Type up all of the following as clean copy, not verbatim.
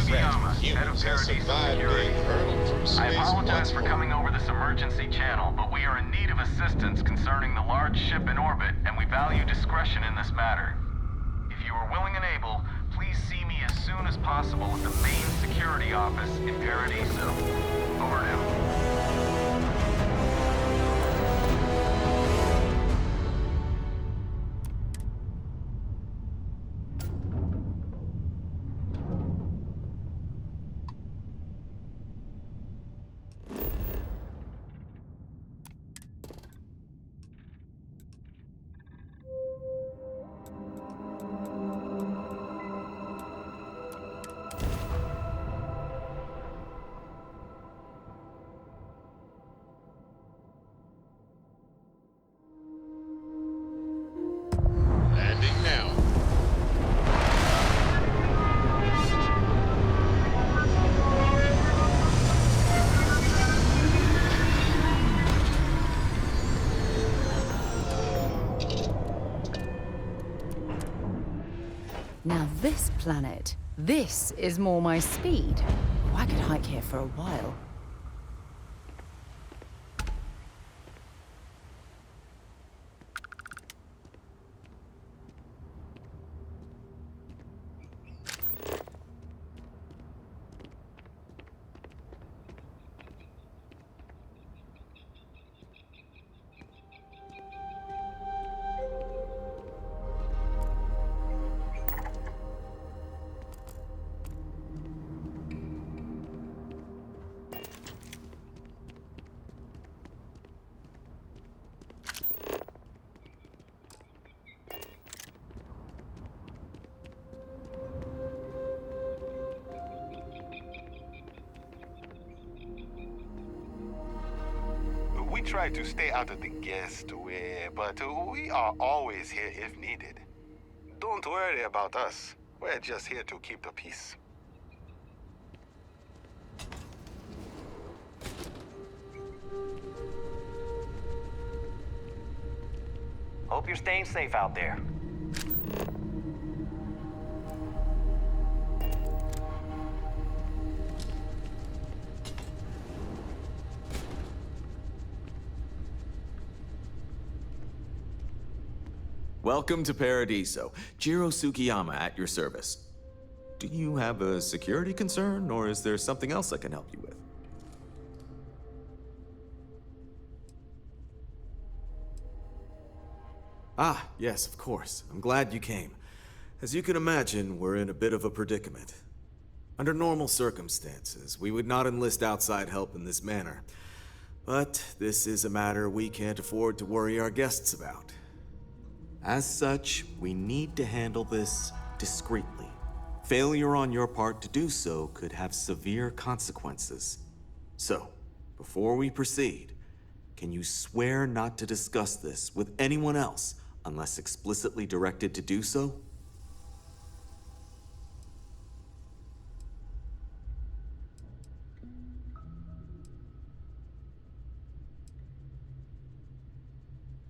Sukiyama, head of Humans have Paradiso survived Security. being hurled from space I apologize once for more. coming over this emergency channel, but we are in need of assistance concerning the large ship in orbit, and we value discretion in this matter. If you are willing and able, please see me as soon as possible at the main security office in Paradiso. Over now. Landing now. Now this planet, this is more my speed. Oh, I could hike here for a while. We try to stay out of the guest way, but we are always here if needed. Don't worry about us. We're just here to keep the peace. Hope you're staying safe out there. Welcome to Paradiso. Jiro Sukiyama at your service. Do you have a security concern, or is there something else I can help you with? Ah, yes, of course. I'm glad you came. As you can imagine, we're in a bit of a predicament. Under normal circumstances, we would not enlist outside help in this manner. But this is a matter we can't afford to worry our guests about. As such, we need to handle this discreetly. Failure on your part to do so could have severe consequences. So, before we proceed, can you swear not to discuss this with anyone else unless explicitly directed to do so?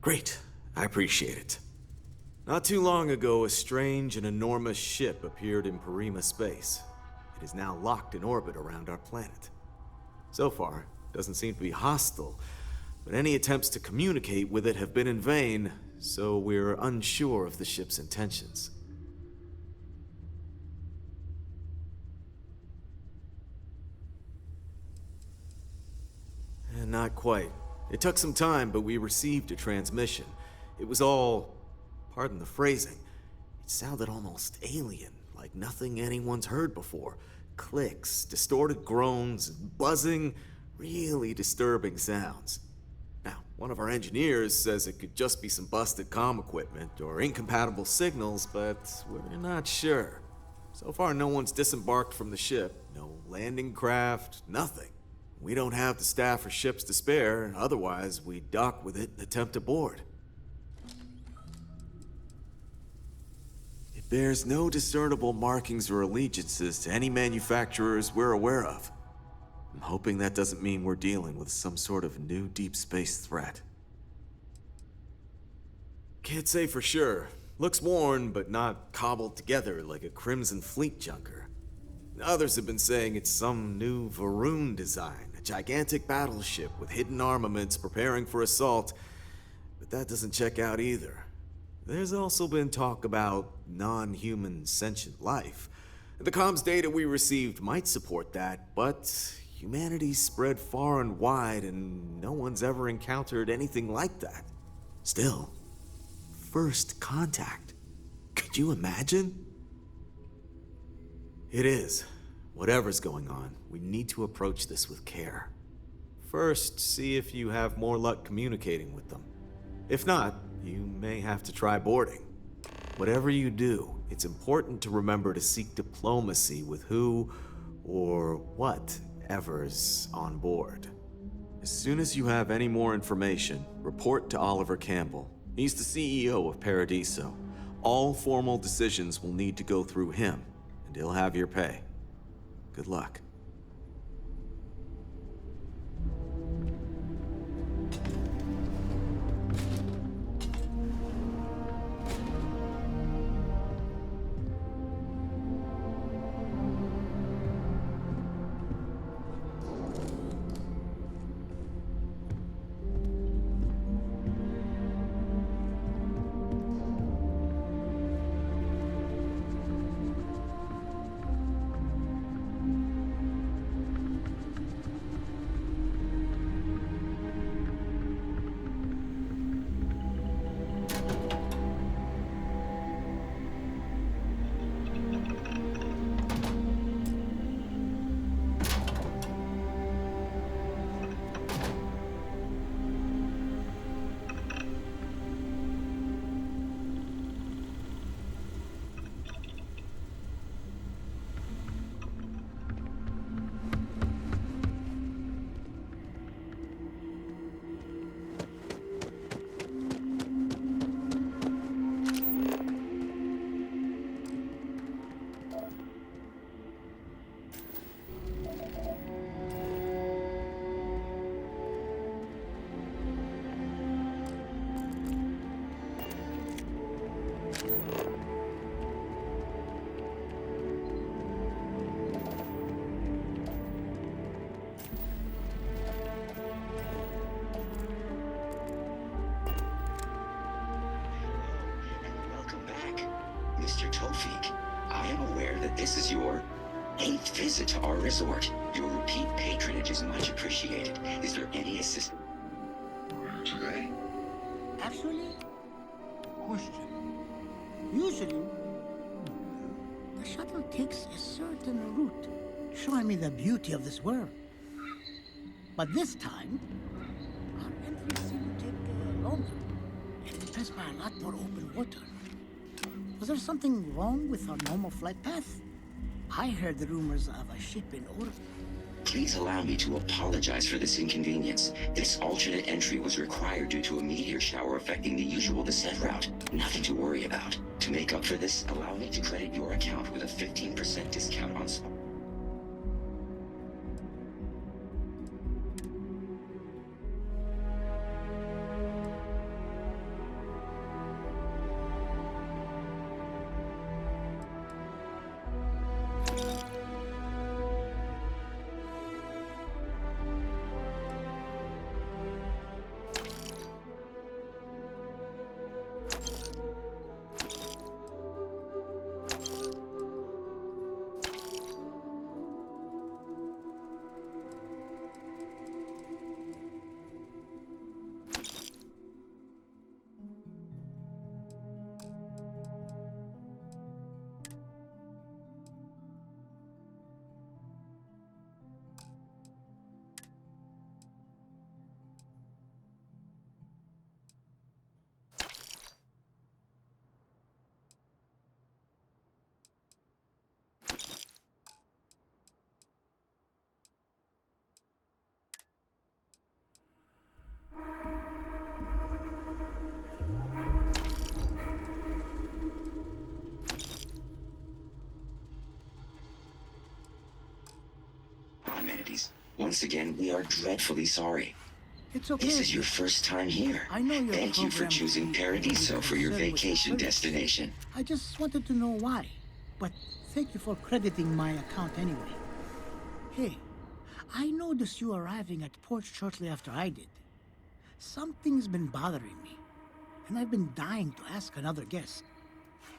Great. I appreciate it. Not too long ago, a strange and enormous ship appeared in Parima space. It is now locked in orbit around our planet. So far, it doesn't seem to be hostile, but any attempts to communicate with it have been in vain, so we're unsure of the ship's intentions. Not quite. It took some time, but we received a transmission. It was all, pardon the phrasing, it sounded almost alien, like nothing anyone's heard before. Clicks, distorted groans, buzzing, really disturbing sounds. Now, one of our engineers says it could just be some busted comm equipment or incompatible signals, but we're not sure. So far, no one's disembarked from the ship, no landing craft, nothing. We don't have the staff or ships to spare, otherwise we'd dock with it and attempt to board. It bears no discernible markings or allegiances to any manufacturers we're aware of. I'm hoping that doesn't mean we're dealing with some sort of new deep space threat. Can't say for sure. Looks worn, but not cobbled together like a Crimson Fleet junker. Others have been saying it's some new Varun design, a gigantic battleship with hidden armaments preparing for assault, but that doesn't check out either. There's also been talk about non-human sentient life. The comms data we received might support that, but humanity's spread far and wide and no one's ever encountered anything like that. Still, first contact. Could you imagine? It is. Whatever's going on, we need to approach this with care. First, see if you have more luck communicating with them. If not, you may have to try boarding. Whatever you do, it's important to remember to seek diplomacy with who or whatever's on board. As soon as you have any more information, report to Oliver Campbell. He's the CEO of Paradiso. All formal decisions will need to go through him, and he'll have your pay. Good luck. Welcome back, Mr. Tofik. I am aware that this is your 8th visit to our resort. Your repeat patronage is much appreciated. Is there any assistance today? Actually, question. Usually, the shuttle takes a certain route, showing me the beauty of this world. But this time, our entries seem to take longer, and we pass by a lot more open water. Was there something wrong with our normal flight path? I heard the rumors of a ship in orbit. Please allow me to apologize for this inconvenience. This alternate entry was required due to a meteor shower affecting the usual descent route. Nothing to worry about. To make up for this, allow me to credit your account with a 15% discount on spot. Amenities. Once again, we are dreadfully sorry. It's okay. This is your first time here. I know your Thank you for program choosing is Paradiso for your said was vacation perfect. destination. I just wanted to know why. But thank you for crediting my account anyway. Hey, I noticed you arriving at port shortly after I did. Something's been bothering me, and I've been dying to ask another guest.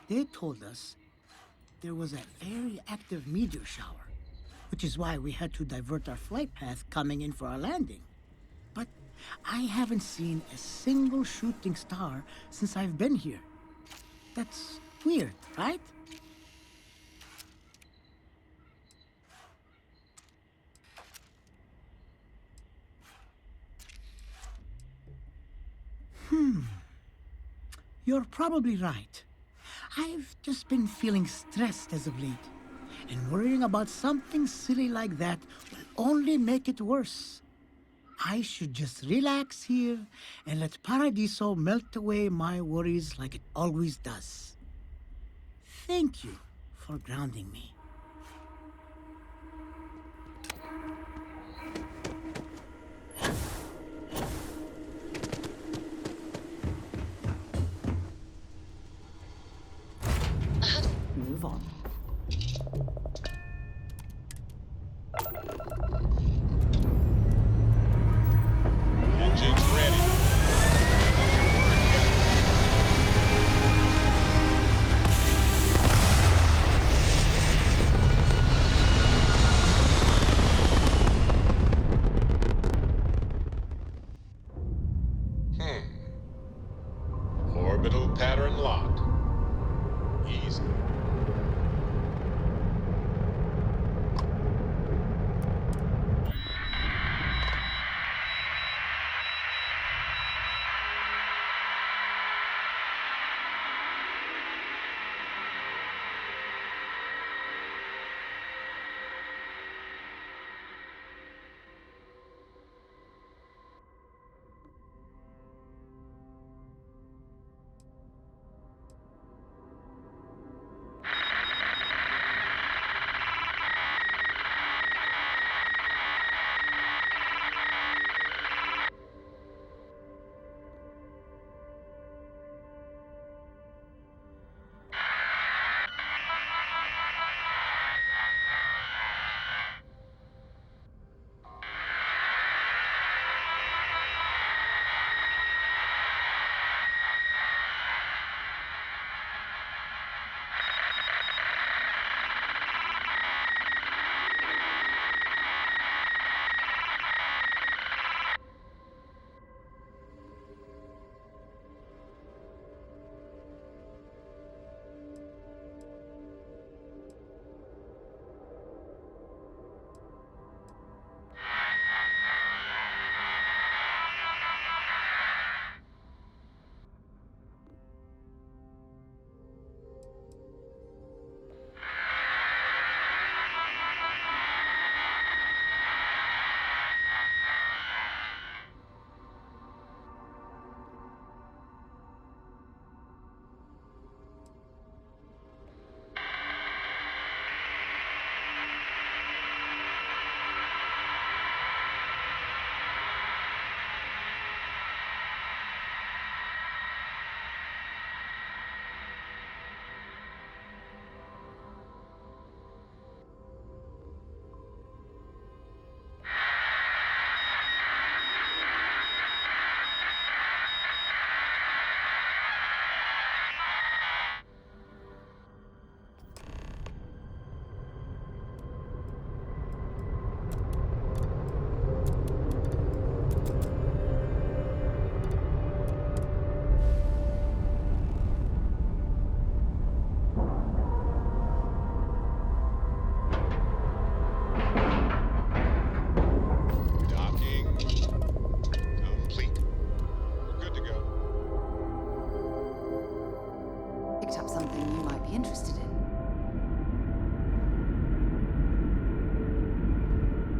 They told us there was a very active meteor shower, which is why we had to divert our flight path coming in for our landing. But I haven't seen a single shooting star since I've been here. That's weird, right? You're probably right. I've just been feeling stressed as of late, and worrying about something silly like that will only make it worse. I should just relax here and let Paradiso melt away my worries like it always does. Thank you for grounding me. Move on. Engine's ready. Orbital pattern locked. Easy.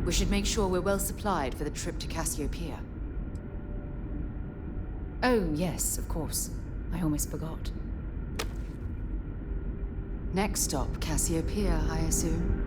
We should make sure we're well supplied for the trip to Cassiopeia. Oh, yes, of course. I almost forgot. Next stop, Cassiopeia, I assume.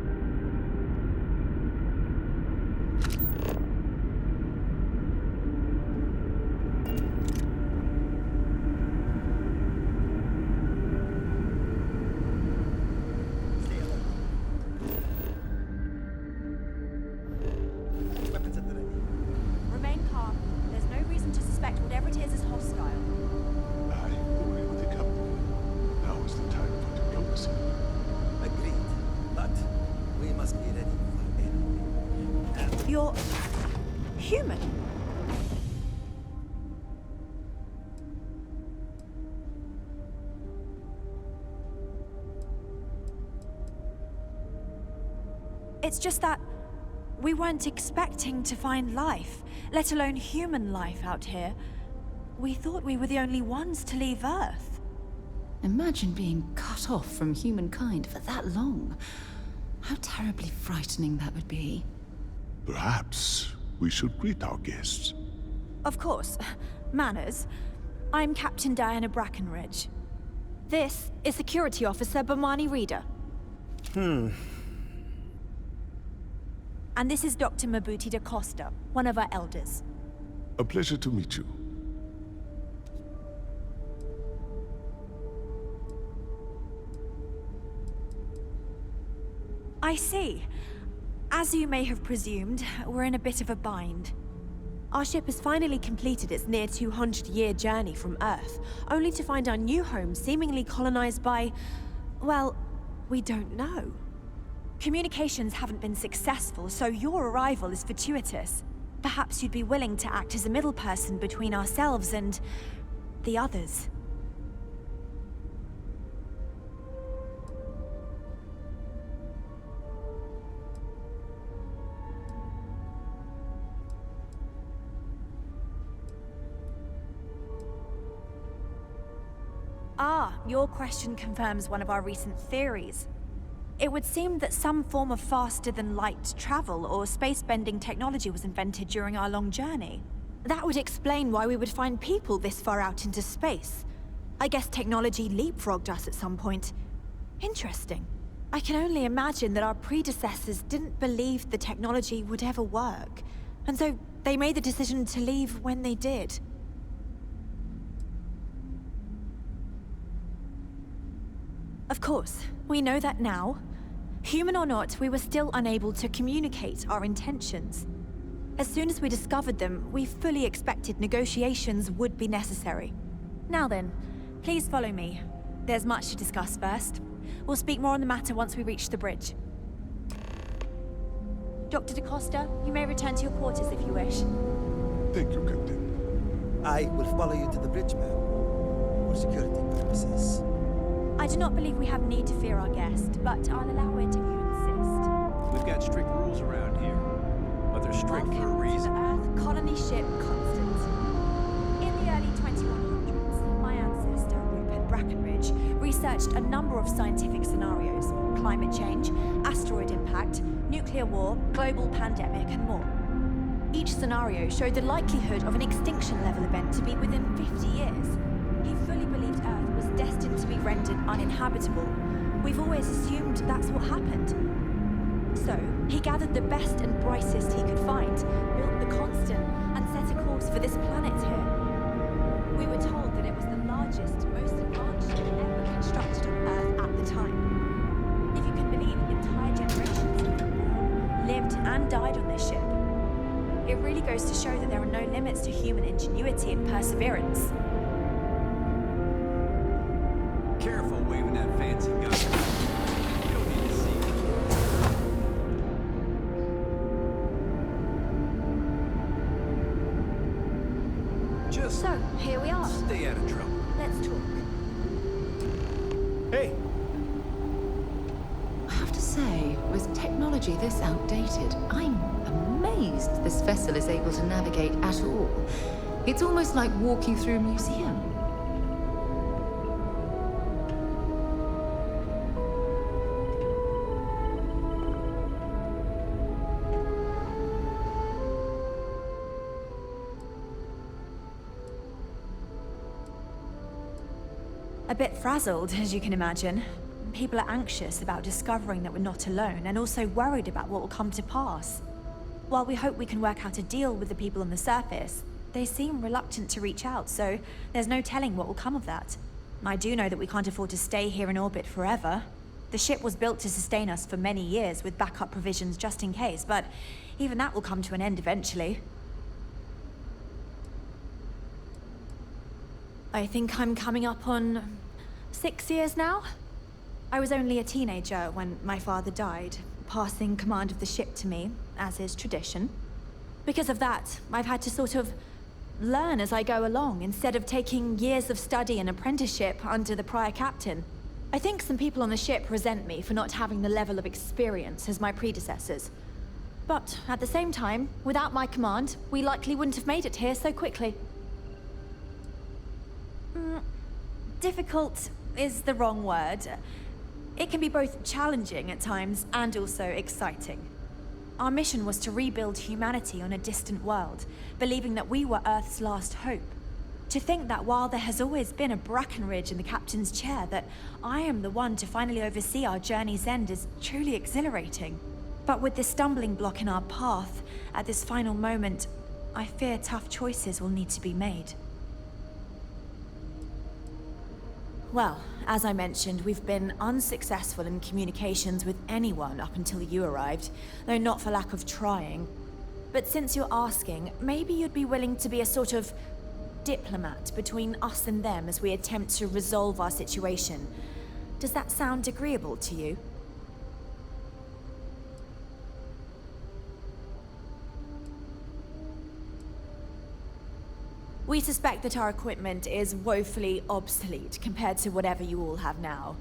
You're... human? It's just that we weren't expecting to find life, let alone human life out here. We thought we were the only ones to leave Earth. Imagine being cut off from humankind for that long. How terribly frightening that would be. Perhaps we should greet our guests. Of course. Manners. I'm Captain Diana Brackenridge. This is Security Officer Bomani Reader. And this is Dr. Mabuti da Costa, one of our elders. A pleasure to meet you. I see. As you may have presumed, we're in a bit of a bind. Our ship has finally completed its near 200-year journey from Earth, only to find our new home seemingly colonized by... well, we don't know. Communications haven't been successful, so your arrival is fortuitous. Perhaps you'd be willing to act as a middle person between ourselves and... the others. Ah, your question confirms one of our recent theories. It would seem that some form of faster-than-light travel or space-bending technology was invented during our long journey. That would explain why we would find people this far out into space. I guess technology leapfrogged us at some point. Interesting. I can only imagine that our predecessors didn't believe the technology would ever work, and so they made the decision to leave when they did. Of course, we know that now. Human or not, we were still unable to communicate our intentions. As soon as we discovered them, we fully expected negotiations would be necessary. Now then, please follow me. There's much to discuss first. We'll speak more on the matter once we reach the bridge. Dr. da Costa, you may return to your quarters if you wish. Thank you, Captain. I will follow you to the bridge, ma'am, for security purposes. I do not believe we have need to fear our guest, but I'll allow it if you insist. We've got strict rules around here, but they're strict for a Welcome reason. to the Earth colony ship Constant. In the early 2100s, my ancestor, Rupert Brackenridge, researched a number of scientific scenarios: climate change, asteroid impact, nuclear war, global pandemic, and more. Each scenario showed the likelihood of an extinction-level event to be within 50 years. He fully believed Earth was destined to be rendered uninhabitable. We've always assumed that's what happened. So, he gathered the best and brightest he could find, built the Constant, and set a course for this planet here. We were told that it was the largest, most advanced ship ever constructed on Earth at the time. If you can believe, entire generations have been born, lived, and died on this ship. It really goes to show that there are no limits to human ingenuity and perseverance. Careful waving that fancy gun. You don't need to see it. Just So, here we are. stay out of trouble. Let's talk. Hey! I have to say, with technology this outdated, I'm amazed this vessel is able to navigate at all. It's almost like walking through a museum. A bit frazzled, as you can imagine. People are anxious about discovering that we're not alone, and also worried about what will come to pass. While we hope we can work out a deal with the people on the surface, they seem reluctant to reach out, so there's no telling what will come of that. I do know that we can't afford to stay here in orbit forever. The ship was built to sustain us for many years, with backup provisions just in case, but even that will come to an end eventually. I think I'm coming up on 6 years now. I was only a teenager when my father died, passing command of the ship to me, as is tradition. Because of that, I've had to sort of learn as I go along instead of taking years of study and apprenticeship under the prior captain. I think some people on the ship resent me for not having the level of experience as my predecessors. But at the same time, without my command, we likely wouldn't have made it here so quickly. Difficult is the wrong word. It can be both challenging at times and also exciting. Our mission was to rebuild humanity on a distant world, believing that we were Earth's last hope. To think that while there has always been a Brackenridge in the captain's chair, that I am the one to finally oversee our journey's end is truly exhilarating. But with this stumbling block in our path, at this final moment, I fear tough choices will need to be made. Well, as I mentioned, we've been unsuccessful in communications with anyone up until you arrived, though not for lack of trying. But since you're asking, maybe you'd be willing to be a sort of diplomat between us and them as we attempt to resolve our situation. Does that sound agreeable to you? We suspect that our equipment is woefully obsolete compared to whatever you all have now.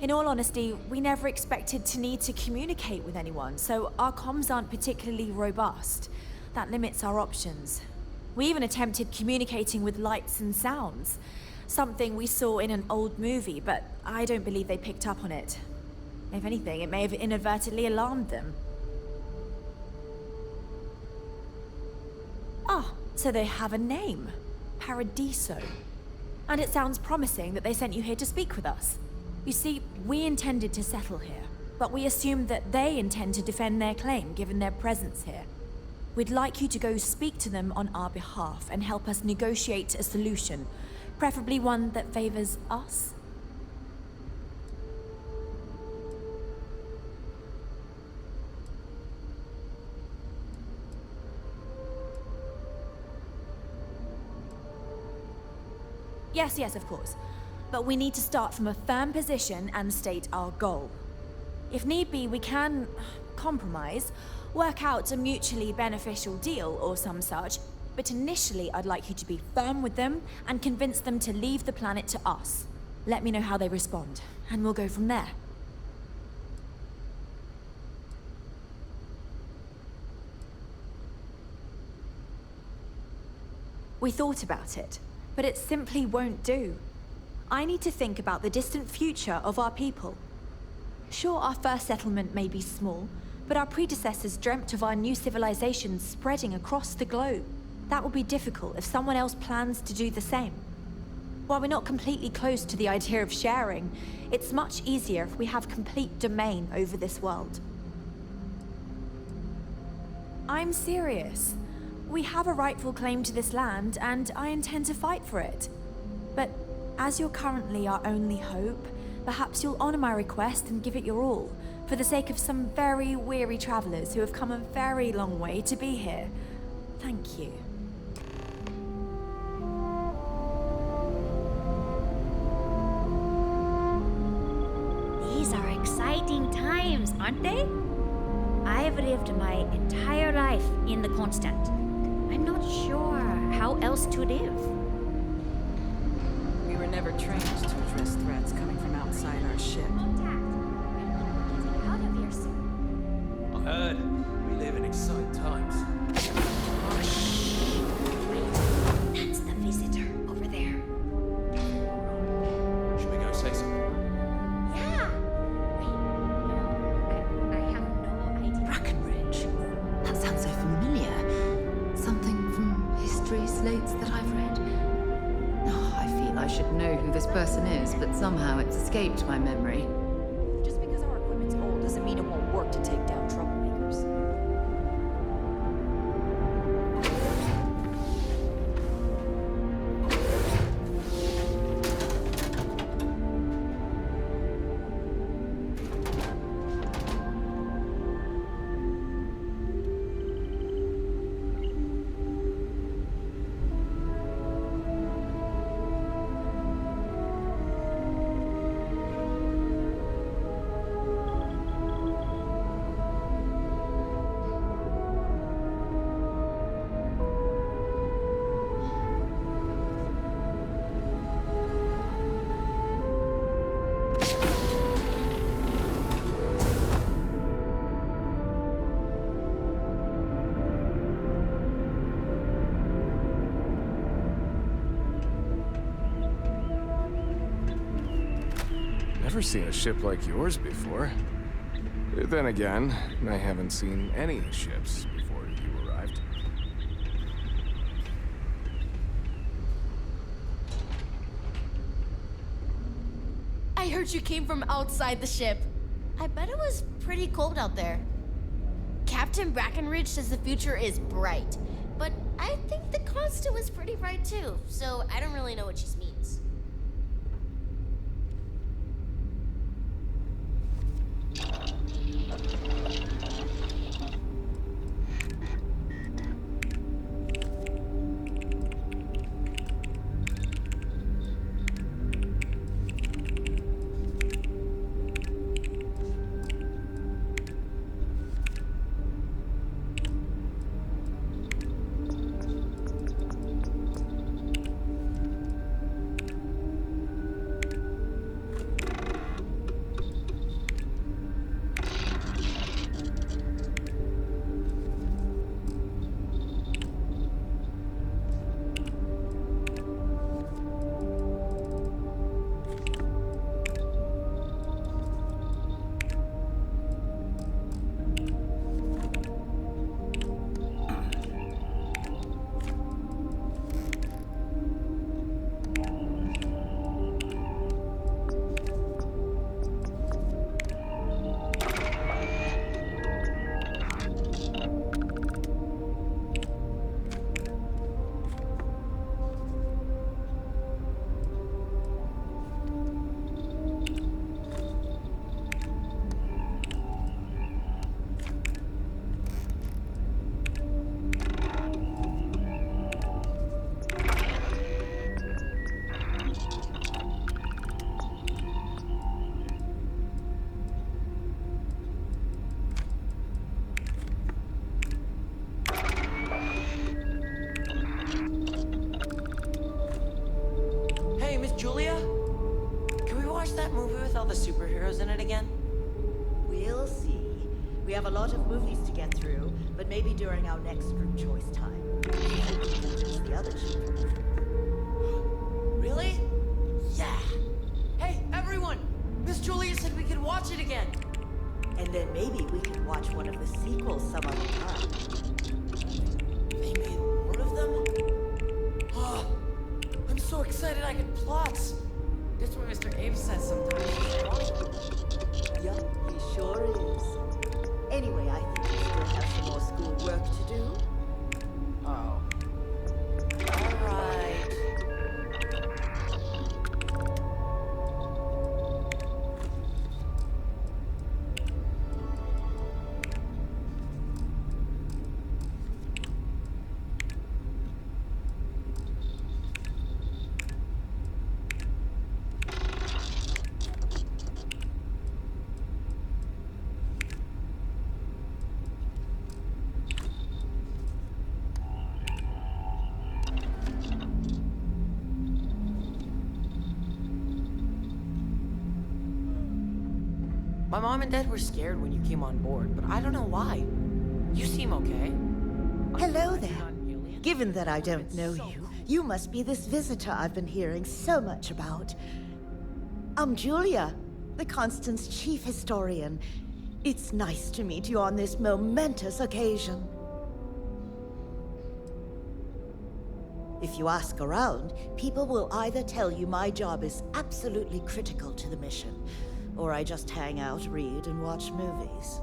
In all honesty, we never expected to need to communicate with anyone, so our comms aren't particularly robust. That limits our options. We even attempted communicating with lights and sounds, something we saw in an old movie, but I don't believe they picked up on it. If anything, it may have inadvertently alarmed them. Ah, so they have a name. Paradiso. And it sounds promising that they sent you here to speak with us. You see, we intended to settle here, but we assumed that they intend to defend their claim given their presence here. We'd like you to go speak to them on our behalf and help us negotiate a solution, preferably one that favors us. Yes, of course. But we need to start from a firm position and state our goal. If need be, we can compromise, work out a mutually beneficial deal or some such, but initially I'd like you to be firm with them and convince them to leave the planet to us. Let me know how they respond, and we'll go from there. We thought about it, but it simply won't do. I need to think about the distant future of our people. Sure, our first settlement may be small, but our predecessors dreamt of our new civilization spreading across the globe. That will be difficult if someone else plans to do the same. While we're not completely close to the idea of sharing, it's much easier if we have complete domain over this world. I'm serious. We have a rightful claim to this land, and I intend to fight for it. But as you're currently our only hope, perhaps you'll honor my request and give it your all, for the sake of some very weary travelers who have come a very long way to be here. Thank you. These are exciting times, aren't they? I've lived my entire life in the Constant. I'm not sure how else to live. We were never trained to address threats coming from outside our ship. Out of here soon. I heard we live in exciting times. That's the visitor over there. Should we go say something? Yeah. Wait, no, I have no idea. Brackenridge. That sounds so familiar. Something from history slates that I've read. Oh, I feel I should know who this person is, but somehow it's escaped my memory. Just because our equipment's old doesn't mean it won't work to take down troublemakers. Never seen a ship like yours before. Then again, I haven't seen any ships before you arrived. I heard you came from outside the ship. I bet it was pretty cold out there. Captain Brackenridge says the future is bright, but I think the constant was pretty bright too, so I don't really know what she means. Hey, Miss Julia? Can we watch that movie with all the superheroes in it again? We'll see. We have a lot of movies to get through, but maybe during our next group choice time. The other children. Really? Yeah! Hey, everyone! Miss Julia said we could watch it again! And then maybe we could watch one of the sequels some other time. They made more of them? Oh, I'm so excited I can plot! That's what Mr. Abe says sometimes. Yup, he sure is. Anyway, I think we still have some more school work to do. Oh. Alright. My mom and dad were scared when you came on board, but I don't know why. You seem okay. Hello there. Given that I don't know you, you must be this visitor I've been hearing so much about. I'm Julia, the Constant's chief historian. It's nice to meet you on this momentous occasion. If you ask around, people will either tell you my job is absolutely critical to the mission, or I just hang out, read, and watch movies.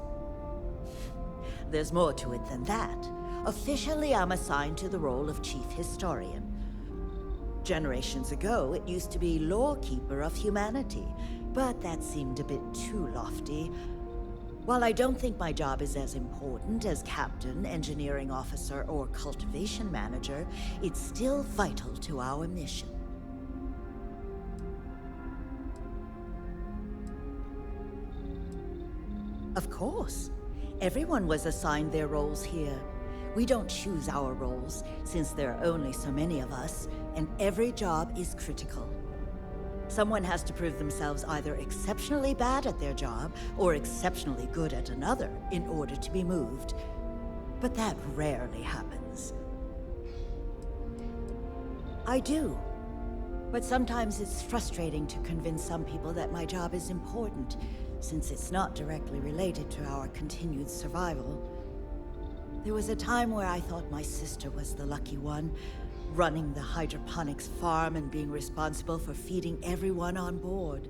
There's more to it than that. Officially, I'm assigned to the role of chief historian. Generations ago, it used to be lawkeeper of humanity, but that seemed a bit too lofty. While I don't think my job is as important as captain, engineering officer, or cultivation manager, it's still vital to our mission. Of course. Everyone was assigned their roles here. We don't choose our roles, since there are only so many of us, and every job is critical. Someone has to prove themselves either exceptionally bad at their job, or exceptionally good at another, in order to be moved. But that rarely happens. I do. But sometimes it's frustrating to convince some people that my job is important, since it's not directly related to our continued survival. There was a time where I thought my sister was the lucky one, running the hydroponics farm and being responsible for feeding everyone on board.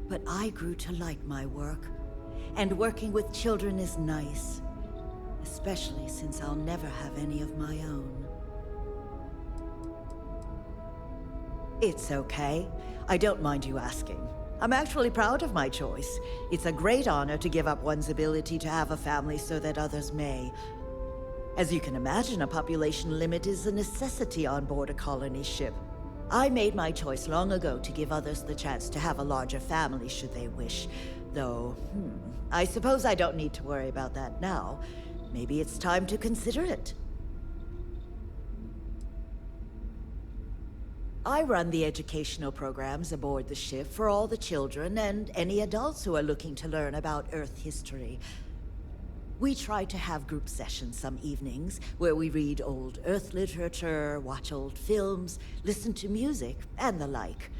But I grew to like my work, and working with children is nice, especially since I'll never have any of my own. It's okay. I don't mind you asking. I'm actually proud of my choice. It's a great honor to give up one's ability to have a family so that others may. As you can imagine, a population limit is a necessity on board a colony ship. I made my choice long ago to give others the chance to have a larger family should they wish. Though, I suppose I don't need to worry about that now. Maybe it's time to consider it. I run the educational programs aboard the ship for all the children and any adults who are looking to learn about Earth history. We try to have group sessions some evenings where we read old Earth literature, watch old films, listen to music, and the like.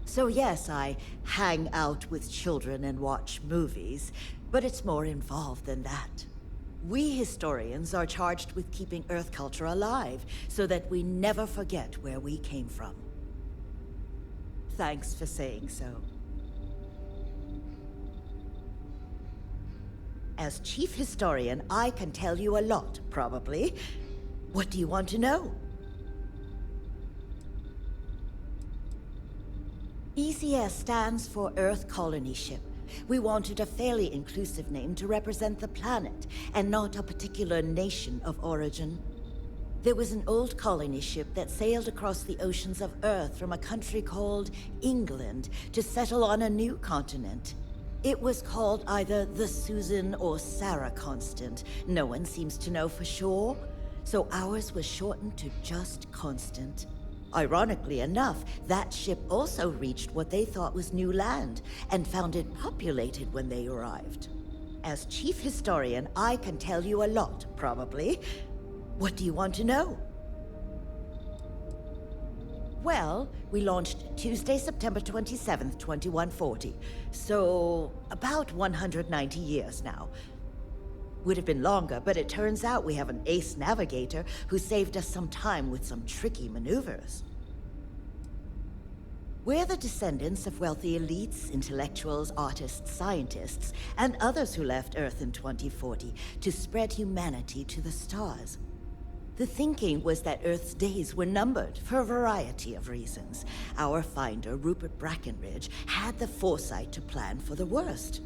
So yes, I hang out with children and watch movies, but it's more involved than that. We historians are charged with keeping Earth culture alive so that we never forget where we came from. Thanks for saying so. As chief historian, I can tell you a lot, probably. What do you want to know? ECS stands for Earth Colony Ship. We wanted a fairly inclusive name to represent the planet, and not a particular nation of origin. There was an old colony ship that sailed across the oceans of Earth from a country called England to settle on a new continent. It was called either the Susan or Sarah Constant. No one seems to know for sure, so ours was shortened to just Constant. Ironically enough, that ship also reached what they thought was new land, and found it populated when they arrived. As chief historian, I can tell you a lot, probably. What do you want to know? Well, we launched Tuesday, September 27th, 2140. So, about 190 years now. Would have been longer, but it turns out we have an ace navigator who saved us some time with some tricky maneuvers. We're the descendants of wealthy elites, intellectuals, artists, scientists, and others who left Earth in 2040 to spread humanity to the stars. The thinking was that Earth's days were numbered for a variety of reasons. Our finder, Rupert Brackenridge, had the foresight to plan for the worst.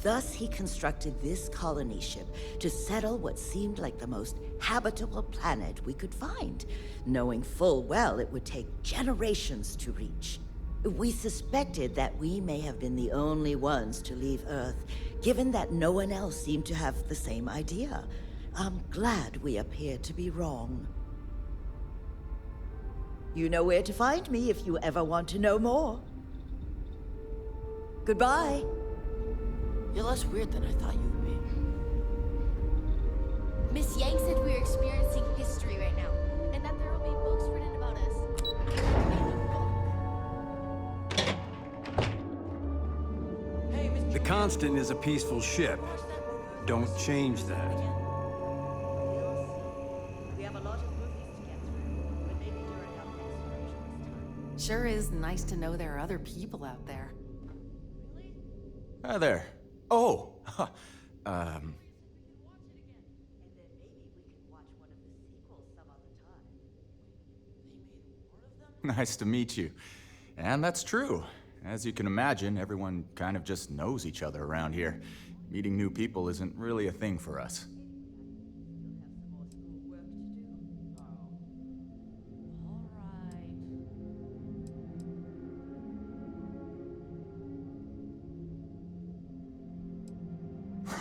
Thus, he constructed this colony ship to settle what seemed like the most habitable planet we could find, knowing full well it would take generations to reach. We suspected that we may have been the only ones to leave Earth, given that no one else seemed to have the same idea. I'm glad we appeared to be wrong. You know where to find me if you ever want to know more. Goodbye. You're less weird than I thought you would be. Miss Yang said we're experiencing history right now, and that there will be books written about us. The Constant is a peaceful ship. Don't change that. We have a lot of movies to get through, but maybe during our next version. Sure is nice to know there are other people out there. Hi there. Oh, Nice to meet you. And that's true. As you can imagine, everyone kind of just knows each other around here. Meeting new people isn't really a thing for us.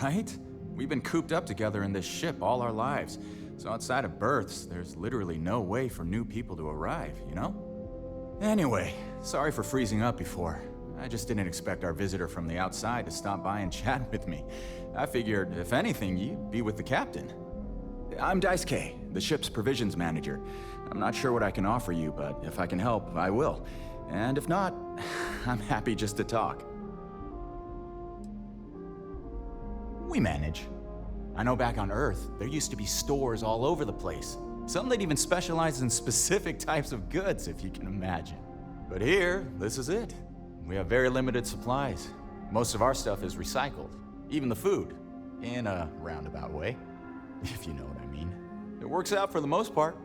Right? We've been cooped up together in this ship all our lives. So outside of births, there's literally no way for new people to arrive, you know? Anyway, sorry for freezing up before. I just didn't expect our visitor from the outside to stop by and chat with me. I figured, if anything, you'd be with the captain. I'm Daisuke, the ship's provisions manager. I'm not sure what I can offer you, but if I can help, I will. And if not, I'm happy just to talk. We manage. I know back on Earth, there used to be stores all over the place. Some that even specialize in specific types of goods, if you can imagine. But here, this is it. We have very limited supplies. Most of our stuff is recycled, even the food, in a roundabout way, if you know what I mean. It works out for the most part,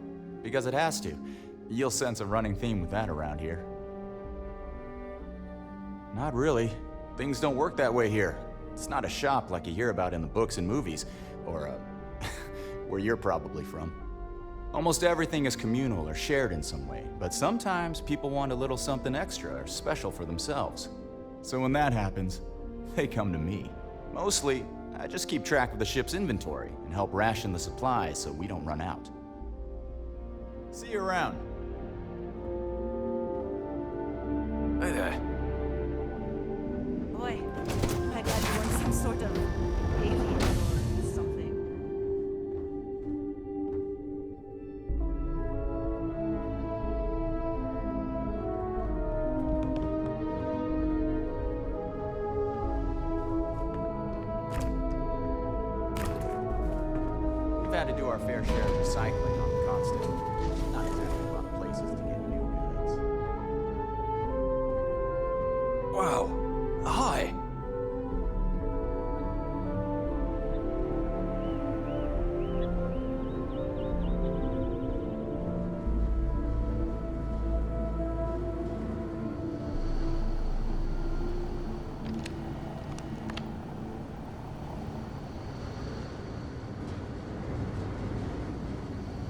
because it has to. You'll sense a running theme with that around here. Not really. Things don't work that way here. It's not a shop like you hear about in the books and movies, or, where you're probably from. Almost everything is communal or shared in some way, but sometimes people want a little something extra or special for themselves. So when that happens, they come to me. Mostly, I just keep track of the ship's inventory and help ration the supplies so we don't run out. See you around. Hi there. Boy, I thought you were some sort of alien or something. We've had to do our fair share of recycling on the constant. Not exactly a lot of places to get new goods. Wow. Hi.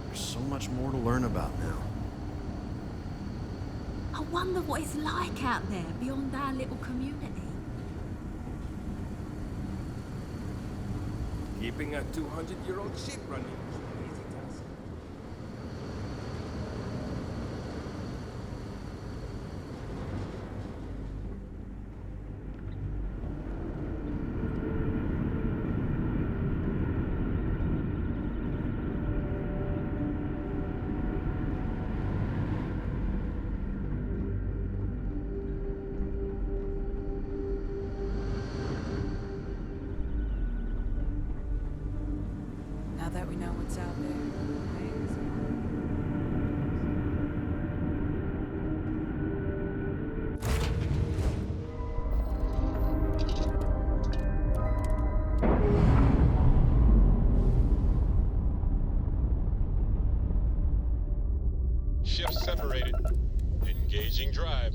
There's so much more to learn about now. I wonder what it's like out there beyond our little community. Keeping a 200-year-old ship running is no easy task. Now that we know what's out there, things. Ships separated. Engaging drive.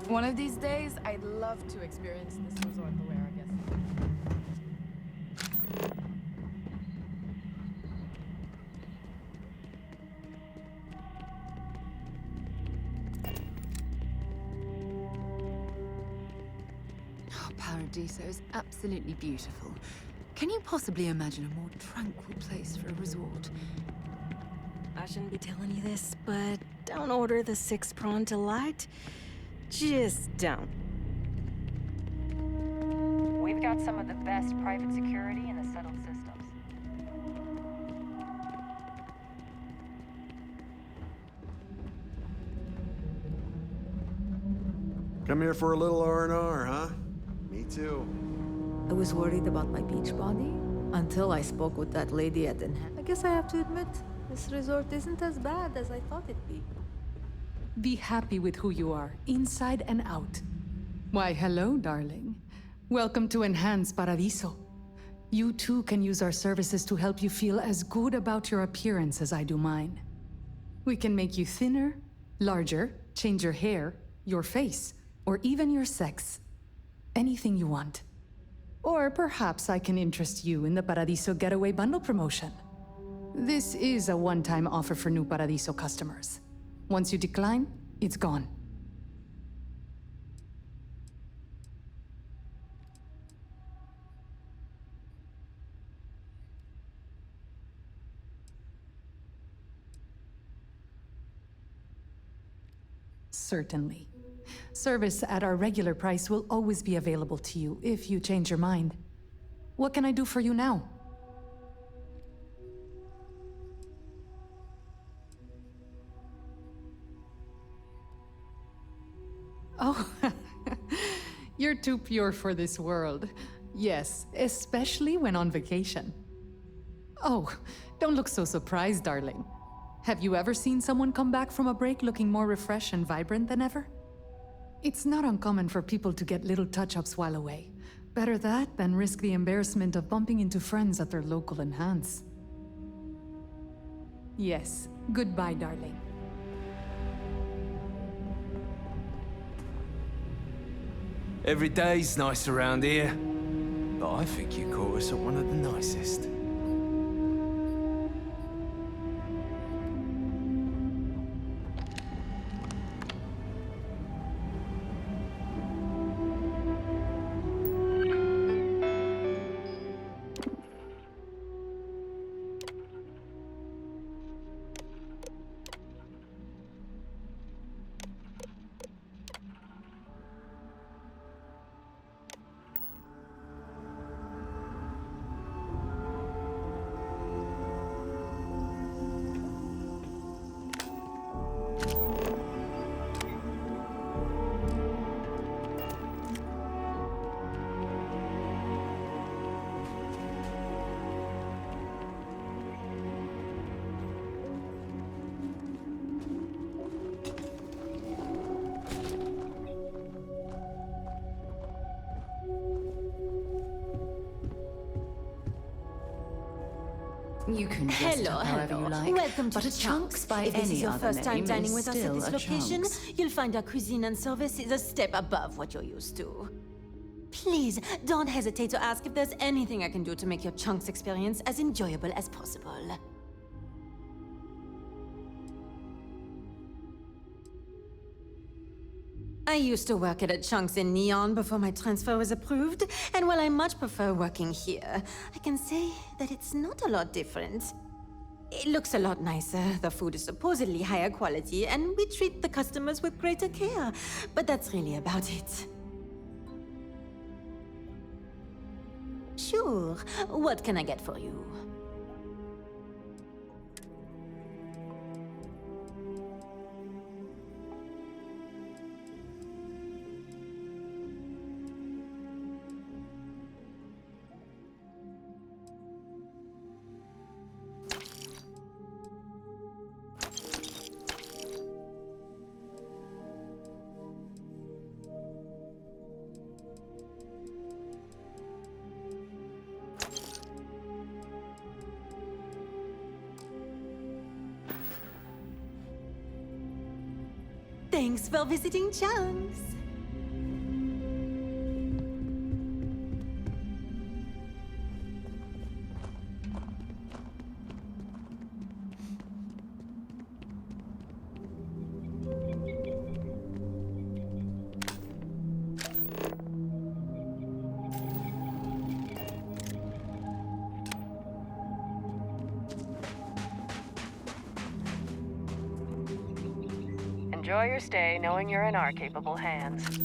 One of these days, I'd love to experience this resort the way I guess. Oh, Paradiso is absolutely beautiful. Can you possibly imagine a more tranquil place for a resort? I shouldn't be telling you this, but don't order the 6-prawn delight. Just don't. We've got some of the best private security in the settled systems. Come here for a little R&R, huh? Me too. I was worried about my beach body until I spoke with that lady at I guess I have to admit, this resort isn't as bad as I thought it'd be. Be happy with who you are, inside and out. Why, hello, darling. Welcome to Enhanced Paradiso. You too can use our services to help you feel as good about your appearance as I do mine. We can make you thinner, larger, change your hair, your face, or even your sex. Anything you want. Or perhaps I can interest you in the Paradiso Getaway Bundle promotion. This is a one-time offer for new Paradiso customers. Once you decline, it's gone. Certainly. Service at our regular price will always be available to you if you change your mind. What can I do for you now? Oh, you're too pure for this world. Yes, especially when on vacation. Oh, don't look so surprised, darling. Have you ever seen someone come back from a break looking more refreshed and vibrant than ever? It's not uncommon for people to get little touch-ups while away. Better that than risk the embarrassment of bumping into friends at their local Enhance. Yes, goodbye, darling. Every day's nice around here, but I think you caught us at one of the nicest. You can dress it up however you like, Welcome to but a chunks by If this is any your other first time name dining is with us at still this a location, chunks. you'll find our cuisine and service is a step above what you're used to. Please, don't hesitate to ask if there's anything I can do to make your chunks experience as enjoyable as possible. I used to work at a Chunks in Neon before my transfer was approved, and while I much prefer working here, I can say that it's not a lot different. It looks a lot nicer, the food is supposedly higher quality, and we treat the customers with greater care, but that's really about it. Sure, what can I get for you? Thanks for visiting Chunks. Enjoy your stay knowing you're in our capable hands.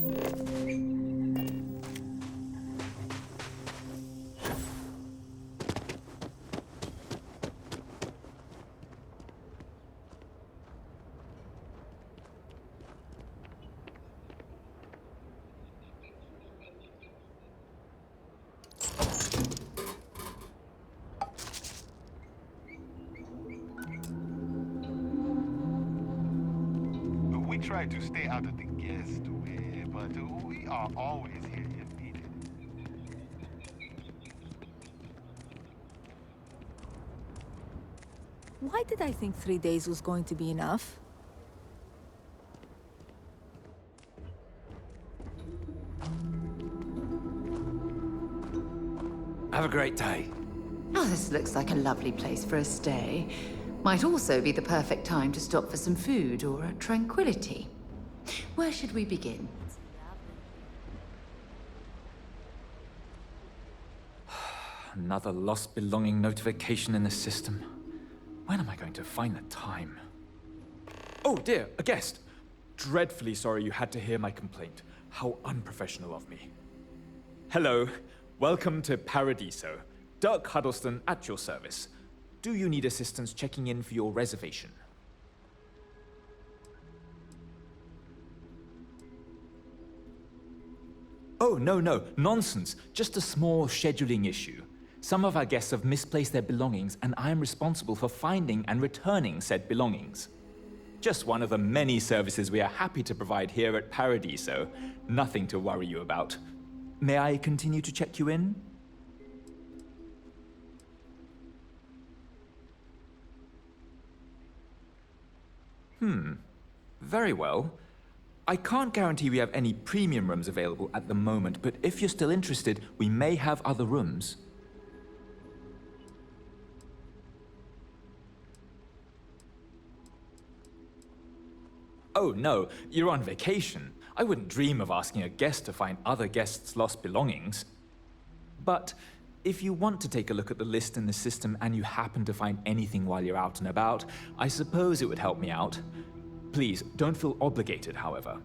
try to stay out of the guest way, but we are always here if needed. Why did I think 3 days was going to be enough? Have a great day. Oh, this looks like a lovely place for a stay. Might also be the perfect time to stop for some food or a tranquility. Where should we begin? Another lost belonging notification in the system. When am I going to find the time? Oh dear, a guest. Dreadfully sorry you had to hear my complaint. How unprofessional of me. Hello, welcome to Paradiso. Dirk Huddleston at your service. Do you need assistance checking in for your reservation? Oh, no, nonsense. Just a small scheduling issue. Some of our guests have misplaced their belongings, and I am responsible for finding and returning said belongings. Just one of the many services we are happy to provide here at Paradiso. Nothing to worry you about. May I continue to check you in? Very well. I can't guarantee we have any premium rooms available at the moment, but if you're still interested, we may have other rooms. Oh no, you're on vacation. I wouldn't dream of asking a guest to find other guests' lost belongings. But if you want to take a look at the list in the system and you happen to find anything while you're out and about, I suppose it would help me out. Please, don't feel obligated, however.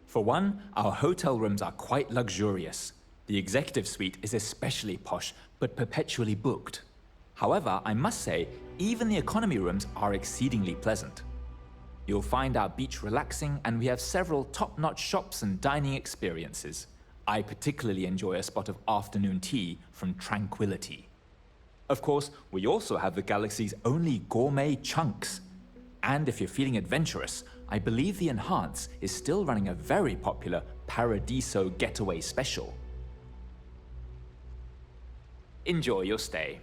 For one, our hotel rooms are quite luxurious. The executive suite is especially posh, but perpetually booked. However, I must say, even the economy rooms are exceedingly pleasant. You'll find our beach relaxing, and we have several top-notch shops and dining experiences. I particularly enjoy a spot of afternoon tea from Tranquility. Of course, we also have the galaxy's only gourmet chunks. And if you're feeling adventurous, I believe the Enhance is still running a very popular Paradiso Getaway Special. Enjoy your stay.